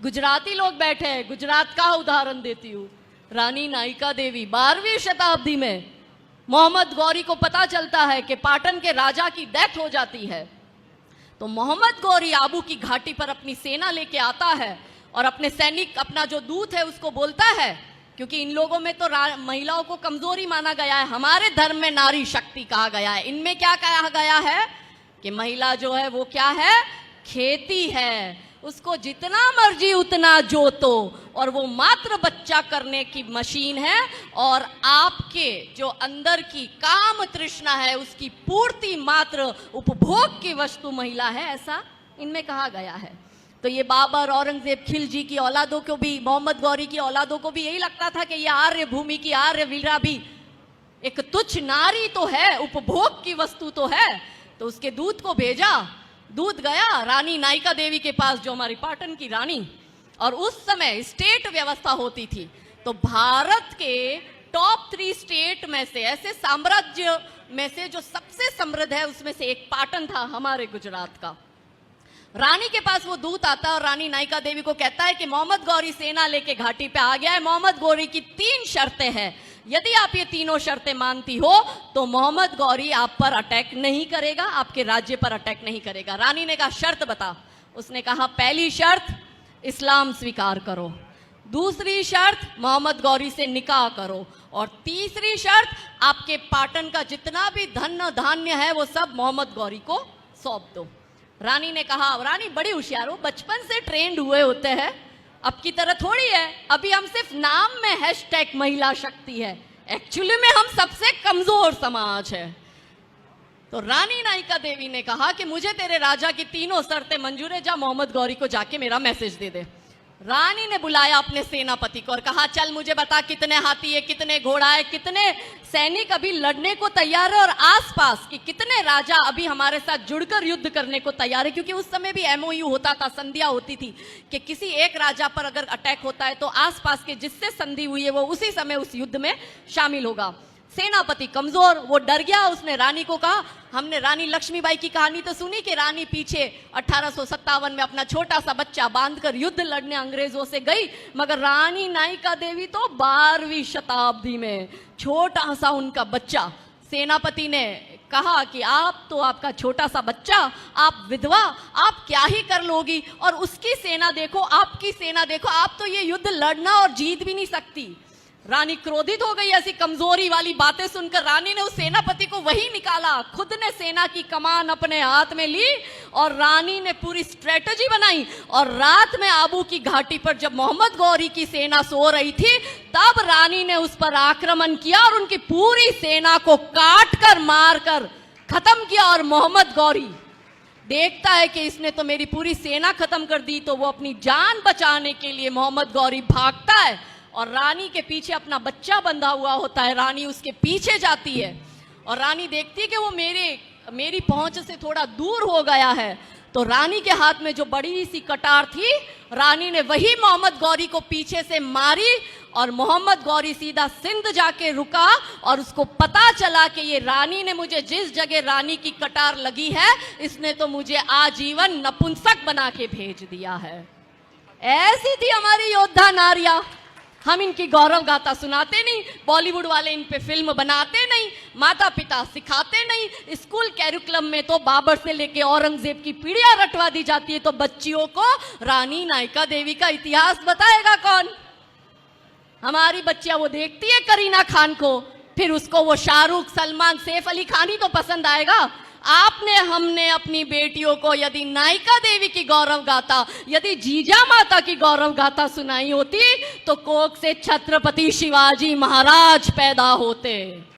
गुजराती लोग बैठे हैं, गुजरात का उदाहरण देती हूँ। रानी नायिका देवी 12वीं शताब्दी में मोहम्मद गौरी को पता चलता है कि पाटन के राजा की डेथ हो जाती है, तो मोहम्मद गौरी आबू की घाटी पर अपनी सेना लेके आता है और अपने सैनिक, अपना जो दूत है उसको बोलता है, क्योंकि इन लोगों में तो महिलाओं को कमजोरी माना गया है, हमारे धर्म में नारी शक्ति कहा गया है, इनमें क्या कहा गया है कि महिला जो है वो क्या है, खेती है, उसको जितना मर्जी उतना जोतो, और वो मात्र बच्चा करने की मशीन है, और आपके जो अंदर की काम तृष्णा है उसकी पूर्ति मात्र उपभोग की वस्तु महिला है, ऐसा इनमें कहा गया है। तो ये बाबर, औरंगजेब, खिलजी की औलादों को भी, मोहम्मद गौरी की औलादों को भी यही लगता था कि ये आर्य भूमि की आर्य वीरा भी एक तुच्छ नारी तो है, उपभोग की वस्तु तो है। तो उसके दूत को भेजा, दूत गया रानी नायिका देवी के पास, जो हमारी पाटन की रानी, और उस समय स्टेट व्यवस्था होती थी, तो भारत के टॉप 3 स्टेट में से, ऐसे साम्राज्य में से जो सबसे समृद्ध है उसमें से एक पाटन था, हमारे गुजरात का। रानी के पास वो दूत आता है और रानी नायिका देवी को कहता है कि मोहम्मद गौरी सेना लेके घाटी पे आ गया है, मोहम्मद गौरी की 3 शर्तें हैं, यदि आप ये तीनों शर्तें मानती हो तो मोहम्मद गौरी आप पर अटैक नहीं करेगा, आपके राज्य पर अटैक नहीं करेगा। रानी ने कहा शर्त बता। उसने कहा पहली शर्त इस्लाम स्वीकार करो, दूसरी शर्त मोहम्मद गौरी से निकाह करो, और तीसरी शर्त आपके पाटन का जितना भी धन धान्य है वो सब मोहम्मद गौरी को सौंप दो। रानी ने कहा, रानी बड़ी होशियार हो, बचपन से ट्रेंड हुए होते हैं, अब की तरह थोड़ी है, अभी हम सिर्फ नाम में हैशटैग महिला शक्ति है, एक्चुअली में हम सबसे कमजोर समाज है। तो रानी नायिका देवी ने कहा कि मुझे तेरे राजा की तीनों शर्तें मंजूर है, जा मोहम्मद गौरी को जाके मेरा मैसेज दे दे। रानी ने बुलाया अपने सेनापति को और कहा चल मुझे बता कितने हाथी है, कितने घोड़ा है, कितने सैनिक अभी लड़ने को तैयार है, और आसपास कि कितने राजा अभी हमारे साथ जुड़कर युद्ध करने को तैयार है, क्योंकि उस समय भी MOU होता था, संधियां होती थी कि किसी एक राजा पर अगर अटैक होता है तो आसपास के जिससे संधि हुई है वो उसी समय उस युद्ध में शामिल होगा। सेनापति कमजोर, वो डर गया, उसने रानी को कहा, हमने रानी लक्ष्मीबाई की कहानी तो सुनी कि रानी पीछे 1857 में अपना छोटा सा बच्चा बांधकर युद्ध लड़ने अंग्रेजों से गई, मगर रानी नायिका देवी तो 12वीं शताब्दी में छोटा सा उनका बच्चा। सेनापति ने कहा कि आप तो, आपका छोटा सा बच्चा, आप विधवा, आप क्या ही कर लोगी, और उसकी सेना देखो, आपकी सेना देखो, आप तो ये युद्ध लड़ना और जीत भी नहीं सकती। रानी क्रोधित हो गई ऐसी कमजोरी वाली बातें सुनकर। रानी ने उस सेनापति को वही निकाला, खुद ने सेना की कमान अपने हाथ में ली और रानी ने पूरी स्ट्रेटजी बनाई, और रात में आबू की घाटी पर जब मोहम्मद गौरी की सेना सो रही थी तब रानी ने उस पर आक्रमण किया और उनकी पूरी सेना को काट कर मार कर खत्म किया। और मोहम्मद गौरी देखता है कि इसने तो मेरी पूरी सेना खत्म कर दी, तो वो अपनी जान बचाने के लिए मोहम्मद गौरी भागता है और रानी के पीछे अपना बच्चा बंधा हुआ होता है। रानी उसके पीछे जाती है और रानी देखती है कि वो मेरी पहुंच से थोड़ा दूर हो गया है, तो रानी के हाथ में जो बड़ी सी कटार थी, रानी ने वही मोहम्मद गौरी को पीछे से मारी, और मोहम्मद गौरी सीधा सिंध जाके रुका, और उसको पता चला कि ये रानी ने मुझे, जिस जगह रानी की कटार लगी है, इसने तो मुझे आजीवन नपुंसक बना के भेज दिया है। ऐसी थी हमारी योद्धा नारियां। हम इनकी गौरव गाथा सुनाते नहीं, बॉलीवुड वाले इन पे फिल्म बनाते नहीं, माता पिता सिखाते नहीं, स्कूल कैरिकुलम में तो बाबर से लेके औरंगजेब की पीढ़ियां रटवा दी जाती है, तो बच्चियों को रानी नायिका देवी का इतिहास बताएगा कौन? हमारी बच्चियां वो देखती है करीना खान को, फिर उसको वो शाहरुख, सलमान, सैफ अली खान ही तो पसंद आएगा। आपने, हमने अपनी बेटियों को यदि नायिका देवी की गौरव गाथा, यदि जीजा माता की गौरव गाथा सुनाई होती तो कोख से छत्रपति शिवाजी महाराज पैदा होते।